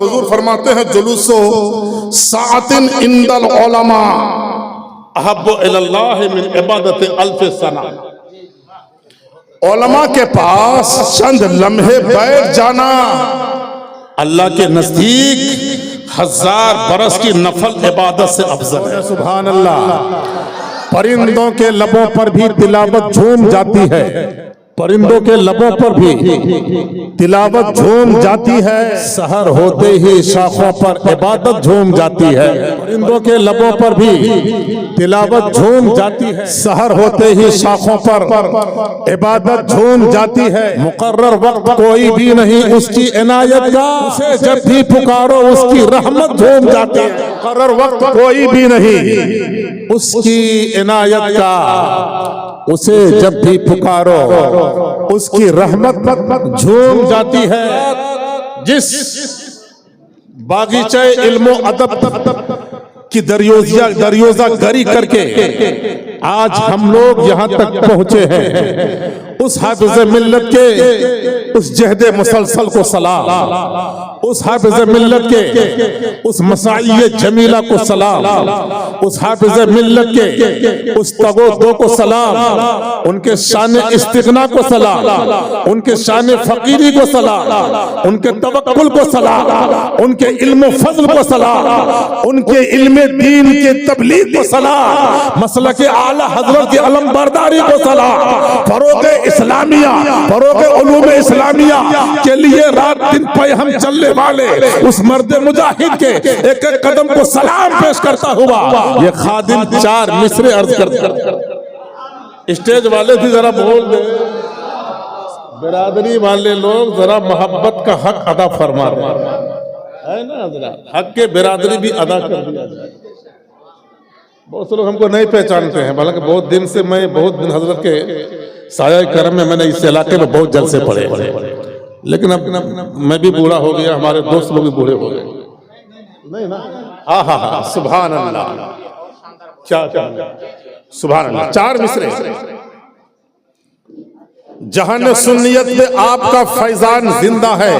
हुजूर फरमाते हैं जुलूसो सातिन इंदल उलमा अहब्बु इलल्लाह मिन इबादत अल्फ सना। उलमा के पास चंद लम्हे बैठ जाना अल्लाह के नजदीक 1000 बरस की नफल इबादत से अफजल है। सुभान अल्लाह। परिंदों के लबों पर भी तिलावत झूम जाती है, परिंदों के लबों पर भी तिलावत झूम जाती है। सहर होते ही शाखों पर इबादत झूम जाती है। परिंदों के लबों पर भी तिलावत झूम जाती है। सहर होते ही शाखों पर इबादत झूम जाती है। मुकर्रर वक्त कोई भी नहीं उसकी इनायत का, उसे जब भी पुकारो उसकी रहमत झूम जाती है। मुकर्रर वक्त कोई भी नहीं उसकी इनायत का, उसे जब भी पुकारो उसकी रहमत झूम जाती है। जिस बागीचे इल्मो अदब की दरियोजा गरी करके आज हम लोग यहाँ तक पहुँचे हैं, उस हाफिज मिल्लत के उस जहदे मुसलसल को सलाम, उस हाफिज मिल्लत के उस मसाई जमीला को सलाम, उस हाफिज मिल्लत के उस तगोदो को सलाम, उनके शान इस्तिगना को सलाम, उनके शान फकीरी को सलाम, उनके तवक्कुल को सलाम, उनके इल्म फजल को सलाम, उनके इल्म दीन के तबलीग को सलाम, मसलक के आला हजरत की अलम बरदारी को सलाम, फरोगे इस्लामिया, फरोगे उलूम इस्लामिया के लिए रात दिन पे हम चलने वाले उस मर्द मुजाहिद के एक एक कदम को सलाम पेश करता हुआ ये खादिम 4 मिसरे अर्ज करते। स्टेज वाले भी जरा बोल दे, बिरादरी वाले लोग जरा मोहब्बत का हक अदा फरमा रहे है ना, जरा हक के बिरादरी भी अदा कर दिया जाए। बहुत से लोग हमको नहीं पहचानते हैं, हालांकि बहुत दिन से मैं बहुत दिन हजरत के साया करम में मैंने इस इलाके में बहुत जलसे पड़े, लेकिन अब मैं भी बूढ़ा हो गया, हमारे दोस्त लोग भी बूढ़े हो गए। नहीं ना, हा सुभान अल्लाह, क्या सुभान अल्लाह। 4 मिसरे। जहान सुन्नियत में आपका फैजान जिंदा है,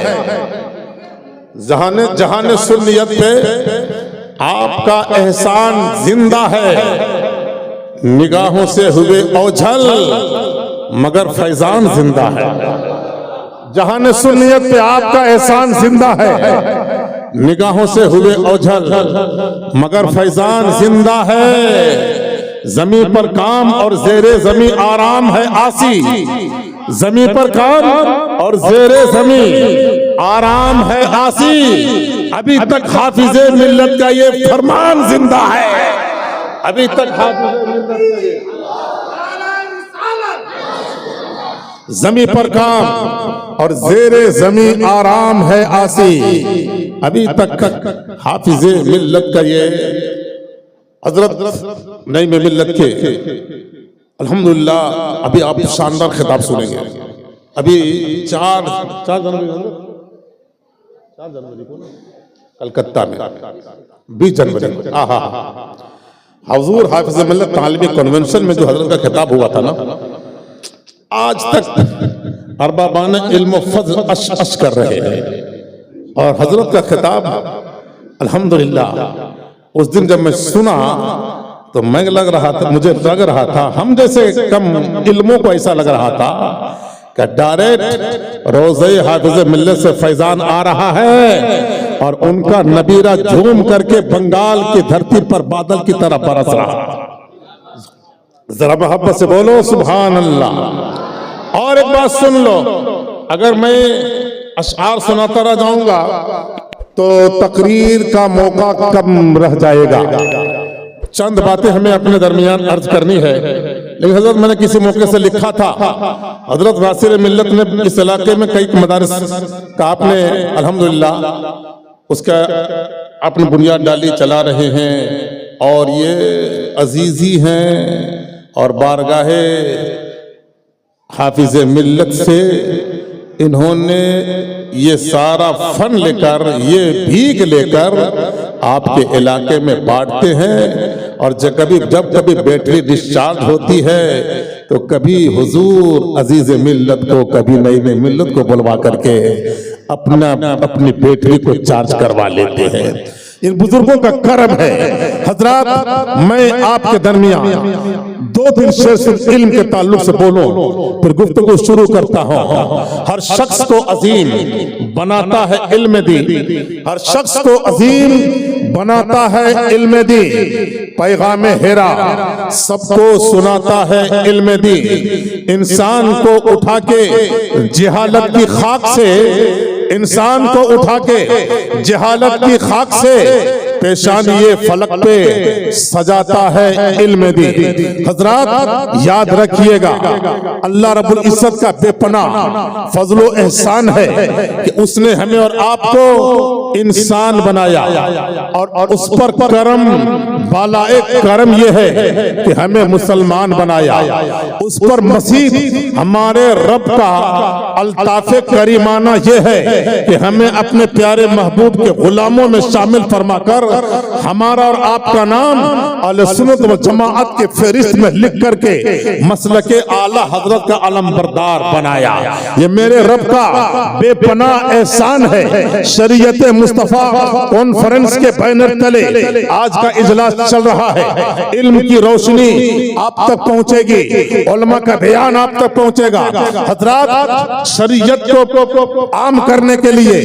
जहान सुन्नियत पे आपका एहसान जिंदा है। निगाहों से हुए ओझल मगर फैजान जिंदा है। जहान सुन्नियत पे आपका एहसान जिंदा है, निगाहों से हुए ओझल मगर फैजान जिंदा है। जमीन पर काम और जेरे जमी आराम है आसी, जमीन पर काम और जेरे जमी आराम है आसी। अभी तक हाफिजे मिल्लत का ये फरमान जिंदा है, अभी तक हाफिजे मिल्लत का ये जमी पर काम और जेरे जमी आराम है आसी। अभी तक हाफिजे मिल्लत का ये हजरत नई में मिल्लत के अल्हम्दुलिल्लाह अभी आप शानदार खिताब सुनेंगे। अभी 4 जनवरी को कलकत्ता में 20 जनवरी को हुजूर हाफिज मिल्लत तालिबी कन्वेंशन में जो हजरत का खिताब हुआ था ना, आज तक अरबाबान इल्म फज़ल अश कर रहे हैं। और हजरत का खिताब अल्हम्दुलिल्लाह उस दिन जब मैं सुना तो मैं मुझे लग रहा था हम जैसे कम इल्मों को ऐसा लग रहा था कि डायरेक्ट रोज़े हाफिज मिल्लत से फैजान आ रहा है और उनका नबीरा झूम करके बंगाल की धरती पर बादल की तरह बरस रहा। जरा मोहब्बत से बोलो सुभान अल्लाह। और एक बात सुन लो, अगर मैं अशआर सुनाता रह जाऊंगा तो तकरीर का मौका कम रह जाएगा। चंद बातें हमें अपने दरमियान अर्ज करनी है, लेकिन हजरत मैंने किसी मौके से लिखा था, हजरत वासिर मिल्लत ने इस इलाके में कई मदारिस का आपने अल्हम्दुलिल्लाह उसका अपनी बुनियाद डाली, चला रहे हैं और ये अजीजी हैं और बारगाहे हाफिज मिल्लत से इन्होंने ये सारा फन लेकर, ये भीख लेकर आपके इलाके में बांटते हैं। और जब कभी बैटरी डिस्चार्ज होती है तो कभी हुजूर अजीज मिल्लत को, कभी नई मिल्लत को बुलवा करके अपनी बैटरी को चार्ज करवा लेते हैं। इन बुजुर्गों का कर्म है। हजरात, मैं आपके दरमियान 2-3 शेर सिर्फ इल्म के ताल्लुक से बोलूं, फिर गुफ्तगू शुरू करता हूं। हर शख्स को अजीम बनाता है इल्म दी, हर शख्स को अजीम बनाता है इल्म दी। पैगाम हेरा सबको सुनाता है इल्म दी। इंसान को उठा के जिहालत की खाक से, इंसान को उठा के जिहालत की खाक से पेशानी ये फलक पे सजाता है इल्म दी। हजरात याद रखिएगा, अल्लाह रब्बुल इज्जत का बेपना फजलो एहसान है कि उसने हमें और आपको इंसान बनाया, और उस पर करम वाला एक करम ये है कि हमें मुसलमान बनाया। उस पर मसीह हमारे रब का अल्ताफ़े करीमाना ये है कि हमें अपने प्यारे महबूब के गुलामों में शामिल फरमाकर हमारा और आपका नाम अहले सुन्नत व जमाअत के फहरिस्त में लिख करके मसलके आला हजरत का अलमबरदार बनाया। ये मेरे रब का बेपनाह एहसान है। शरीयत मुस्तफा कॉन्फ्रेंस के बैनर तले आज का इजलास चल रहा है। इल्म की रोशनी आप तक पहुंचेगी, उलमा का बयान आप तक पहुंचेगा। हजरात, शरीयत को आम करने के लिए,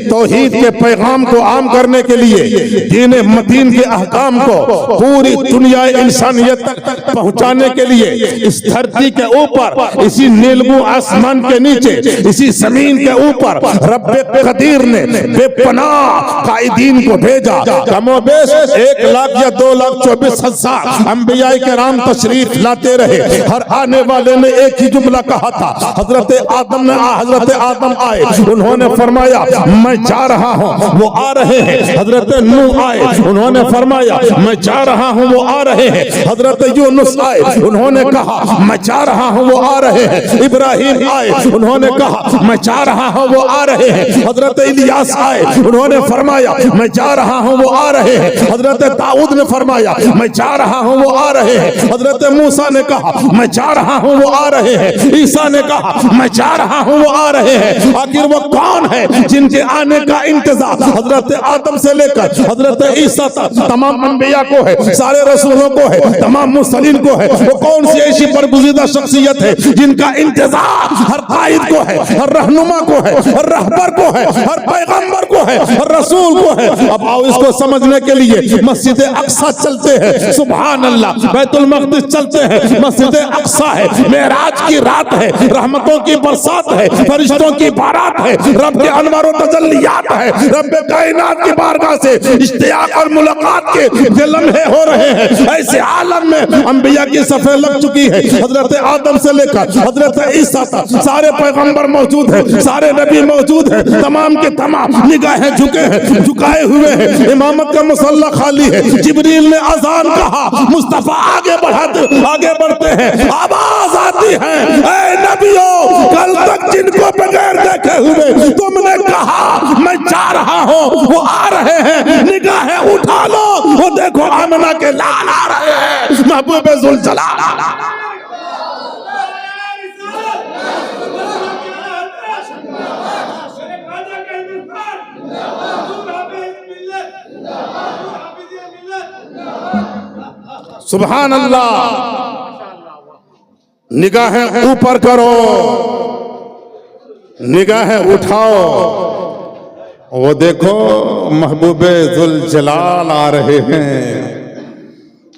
तौहीद के पैगाम को आम करने के लिए, दीन मतीन के अहकाम को पूरी दुनिया इंसानियत तक पहुंचाने के लिए इस धरती के ऊपर, इसी नीलगू आसमान के नीचे, इसी जमीन के ऊपर रब्बे कदीर ने बेपनाह कायदीन को भेजा। कमोबेश 1 लाख या 2,24,000 अंबिया किराम तशरीफ लाते रहे। हर आने वाले ने एक ही जुमला कहा था। हजरत आदम आए, उन्होंने फरमाया मैं जा रहा हूँ, वो आ रहे हैं। हजरत नूह आए, उन्होंने फरमाया मैं जा रहा हूँ, वो आ रहे हैं। हजरत यूनुस आए, उन्होंने कहा मैं जा रहा हूँ, वो आ रहे हैं। इब्राहिम आए, उन्होंने कहा मैं जा रहा हूँ, वो आ रहे हैं। हजरत इलियास आए, उन्होंने फरमाया मैं जा रहा हूँ, वो आ रहे हैं। हजरत दाऊद ने फरमाया मैं जा रहा हूँ, वो आ रहे हैं। हजरत मूसा ने कहा मैं जा रहा हूँ, वो आ रहे हैं। ईसा ने कहा मैं जा रहा हूँ, वो आ रहे हैं। आखिर वो कौन है जिनके आने का इंतजार हजरत आदम से लेकर हजरत ईसा तक तमाम अंबिया को है, सारे रसूलों को है, तमाम मुरसलीन को है? वो कौन सी ऐसी बरगुज़ीदा शख्सियत है जिनका इंतजार हर कायद को है, हर रहनुमा को है, हर रहबर को है, हर पैगंबर को है, हर रसूल को है? अब आओ इसको समझने के लिए मस्जिद अक्सा चलते हैं। सुभान अल्लाह। बैतुल मक़दिस चलते हैं। मस्जिद अक्सा है, मेराज की रात है, रहमतों की बरसात है, फरिश्तों की बारात है, रब के अनवार व तजल्लियात है। रब कायनात की बारगाह से इश्तियाक और मुलाकात के लम्हे हो रहे हैं। ऐसे आलम में अंबिया की सफे लग चुकी है। हजरत आदम से लेकर हजरत ईसा तक सारे पैगंबर मौजूद हैं, सारे नबी मौजूद हैं। तमाम के तमाम निगाहें झुकाए हुए हैं। इमामत का मुसल्ला खाली है। जिब्रील ने अजान कहा, मुस्तफा आगे बढ़ते हैं। आवाज आती है, ऐ नबियों, कल तक जिनको बगैर देखे हुए तुमने कहा मैं जा रहा हूँ, वो आ रहे हैं। निगाहें उठा लो, वो देखो आमना के लाल आ रहे हैं, महबूब जुल जलाल। सुभान अल्लाह। निगाहें ऊपर करो, निगाहें उठाओ, वो देखो महबूबे जुल जलाल आ रहे हैं,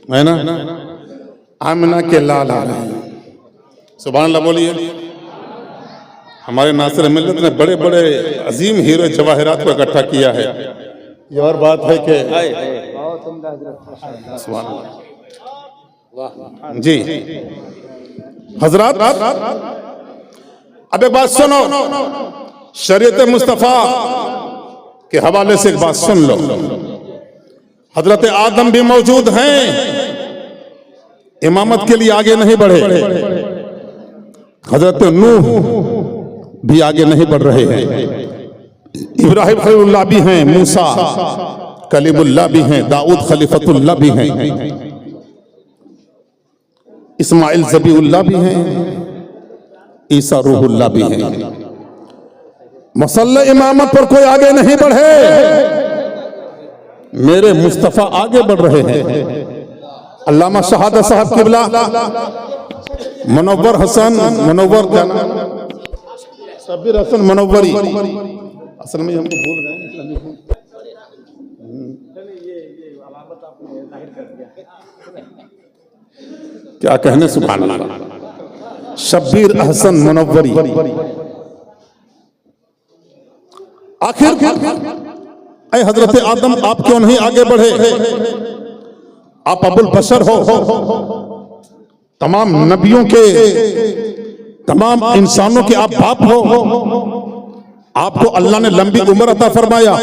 है ना? आमिना के लाल आ रहे हैं। सुभान अल्लाह बोलिए। हमारे नासिर मिल्लत ने बड़े बड़े अजीम हीरो जवाहरात को इकट्ठा किया है। ये और बात है कि सुभान अल्लाह जी। हजरात, अब एक बात सुनो, शरीयत मुस्तफा के हवाले से एक बात सुन लो। हजरत आदम भी मौजूद हैं, इमामत के लिए आगे नहीं बढ़े। हजरत नूह भी आगे नहीं बढ़ रहे हैं। इब्राहिम खलीलुल्लाह भी हैं, मूसा कलीमुल्लाह भी हैं, दाऊद खलीफतुल्लाह भी हैं, इस्माइल ज़बीउल्लाह भी हैं, ईसा रूहुल्लाह भी हैं। मुसल्ले इमामत पर कोई आगे नहीं बढ़े, मेरे मुस्तफा आगे बढ़ रहे हैं। अल्लामा शहादत साहब किबला मुनव्वर हसन, मुनव्वर क्या नाम, शब्बीर हसन मुनव्वरी, असल में हमको भूल गए, क्या कहने, सुभान अल्लाह, शब्बीर हसन मुनव्वरी। आखिर ऐ हजरत आदम, आप क्यों नहीं आगे बढ़े? आप अबुल बशर हो, तमाम नबियों के, तमाम इंसानों के आप बाप हो, आपको अल्लाह ने लंबी उम्र अता फरमाया,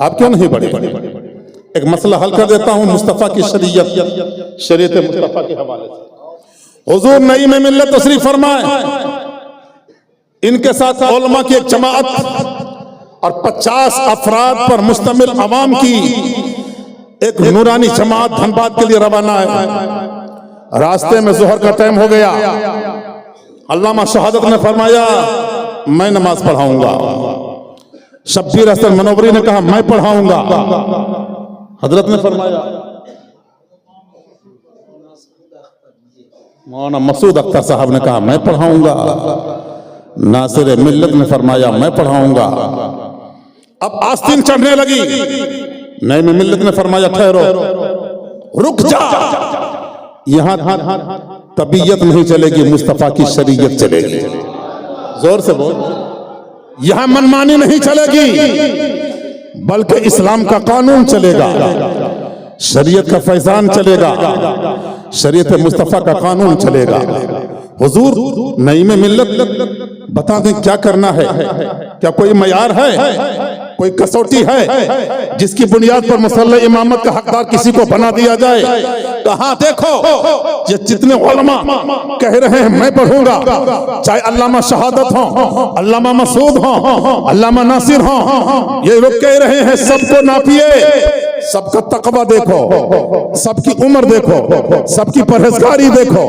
आप क्यों नहीं बढ़े? एक मसला हल कर देता हूं मुस्तफा की शरीयत मुस्तफा के हवाले से। हुजूर नई में मिल्लत तशरीफ फरमाए, इनके साथ उलमा की एक जमाअत और 50 अफराद पर मुश्तमिल अवाम की एक नूरानी जमात धनबाद के लिए रवाना है। रास्ते में जोहर का टाइम हो गया, अल्लामा शहादत ने फरमाया मैं नमाज पढ़ाऊंगा। शब्बीर हसन मुनव्वरी ने कहा मैं पढ़ाऊंगा। हजरत ने फरमाया, मौलाना मसूद अख्तर साहब ने कहा मैं पढ़ाऊंगा। नासिर मिल्लत ने फरमाया मैं पढ़ाऊंगा। अब आस्तीन चढ़ने लगी, नई में मिल्लत ने फरमाया ठहरो, रुक जा, यहां तबीयत नहीं चलेगी, मुस्तफा की शरीयत चलेगी। जोर से बोल, यहां मनमानी नहीं चलेगी, बल्कि इस्लाम का कानून चलेगा, शरीयत का फैजान चलेगा, शरीयत मुस्तफा का कानून चलेगा। हुजूर नई में मिल्लत बता दें क्या करना है? क्या कोई मयार है, कोई कसौटी है जिसकी बुनियाद पर मुसल्ले इमामत का हकदार किसी को बना दिया जाए? कहा देखो, ये जितने उलमा कह रहे हैं मैं पढ़ूंगा, चाहे अल्लामा शहादत हो, अल्लामा मसूद हो, अल्लामा नासिर हो, ये लोग कह रहे हैं सबको नापिए, सबका तकवा देखो, सबकी उम्र देखो, सबकी परहेजगारी देखो,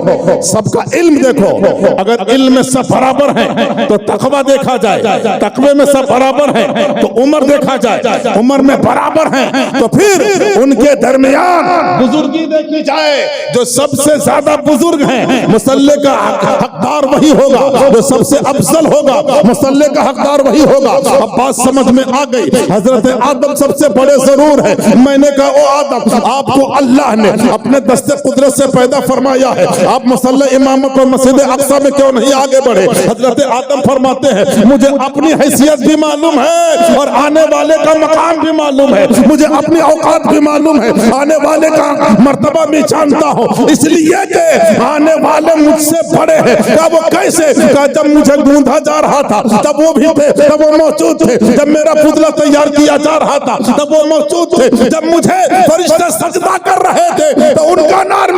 सबका इल्म देखो। अगर इल्म में सब बराबर है तो तकवा देखा जाए, तकवे में सब बराबर है तो उम्र देखा जाए, उम्र में बराबर है तो फिर उनके दरमियान बुजुर्गी देखी जाए। जो सबसे ज्यादा बुजुर्ग हैं, मुसल्ले का हकदार वही होगा, जो सबसे अफजल होगा, मुसल्ले का हकदार वही होगा। अब बात समझ में आ गई। हजरत आदम सबसे बड़े जरूर है। मैंने कहा ओ आदम, आपको अल्लाह ने अपने दस्ते कुदरत से पैदा फरमाया है, आप मुसल्ले इमामत और मस्जिद अक्सा में क्यों नहीं आगे बढ़े? हजरत आदम फरमाते हैं मुझे अपनी हैसियत भी मालूम है और आने वाले का मकाम भी मालूम है, मुझे अपनी औकात भी मालूम है, आने वाले का मर्तबा भी जानता हूँ, इसलिए कि आने वाले मुझसे बड़े हैं। क्या वो कैसे? क्या जब मुझे गूंधा जा रहा था तब वो भी थे, तब वो मौजूद थे, जब मेरा पुतला तैयार किया जा रहा था तब वो मौजूद थे, जब मुझे फरिश्ते सजदा कर रहे थे तो उनका नूर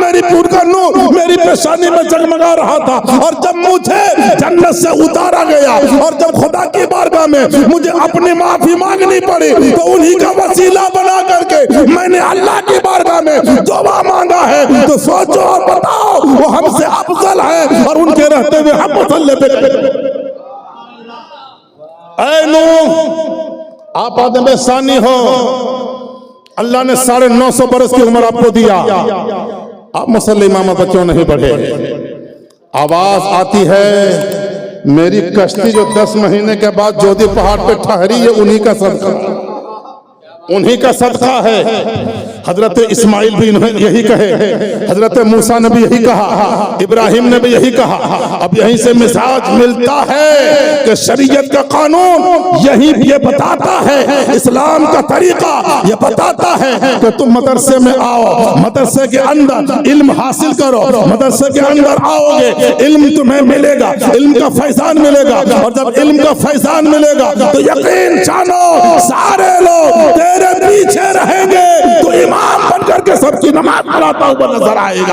मेरी पेशानी में जगमगा रहा था, और जब मुझे जन्नत से उतारा गया और जब खुदा की बारगाह में मुझे अपनी माफी मांगनी पड़ी तो उन्हीं का वसीला बना करके मैंने अल्लाह की बारगाह में दुआ मांगा है। तो सोचो और बताओ, वो हमसे अफजल है और उनके रहते हुए हम मसल्ले पे। ऐ नूह, आप आदम सानी हो, अल्लाह ने 950 बरस की उम्र आपको दिया, आप मुसल्ले इमामत पर क्यों नहीं बढ़े? आवाज आती है मेरी कश्ती जो 10 महीने के बाद जोधी पहाड़ पे ठहरी है उन्हीं का सदका, उन्हीं का सदका है। हजरत इस्माइल भी यही कहे, हजरत मूसा ने भी यही कहा, इब्राहिम ने भी यही कहा। अब यहीं से मिजाज मिलता है कि शरीयत का कानून यही ये बताता है, इस्लाम का तरीका ये बताता है कि तुम मदरसे में आओ, मदरसे के अंदर इल्म हासिल करो, मदरसे के अंदर आओगे इल्म तुम्हें मिलेगा, इल्म का फैजान मिलेगा, और जब इल्म का फैजान मिलेगा तो यकीन जानो सारे लोग तेरे पीछे रहेंगे, तो इमाम बन करके सबकी नमाज पढ़ाता हुआ नजर आएगा।